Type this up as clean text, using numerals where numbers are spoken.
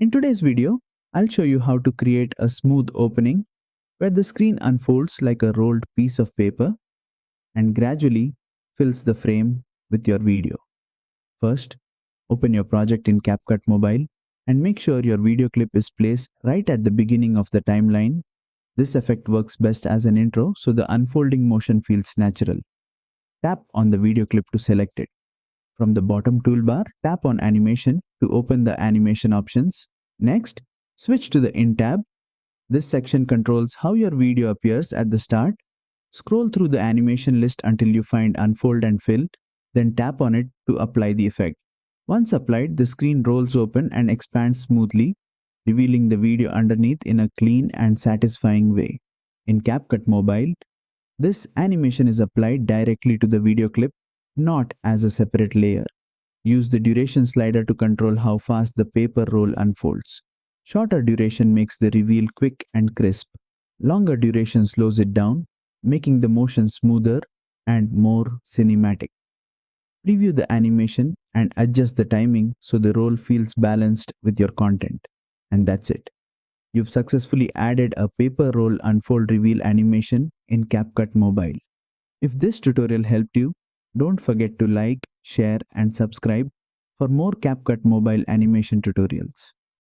In today's video, I'll show you how to create a smooth opening where the screen unfolds like a rolled piece of paper and gradually fills the frame with your video. First, open your project in CapCut Mobile and make sure your video clip is placed right at the beginning of the timeline. This effect works best as an intro, so the unfolding motion feels natural. Tap on the video clip to select it. From the bottom toolbar, tap on Animation to open the animation options. Next, switch to the In tab. This section controls how your video appears at the start. Scroll through the animation list until you find Unfold and Fill, then tap on it to apply the effect. Once applied, the screen rolls open and expands smoothly, revealing the video underneath in a clean and satisfying way. In CapCut Mobile, this animation is applied directly to the video clip, not as a separate layer. Use the duration slider to control how fast the paper roll unfolds. Shorter duration makes the reveal quick and crisp. Longer duration slows it down, making the motion smoother and more cinematic. Preview the animation and adjust the timing so the roll feels balanced with your content. And that's it. You've successfully added a paper roll unfold reveal animation in CapCut Mobile. If this tutorial helped you, don't forget to like, share, and subscribe for more CapCut Mobile animation tutorials.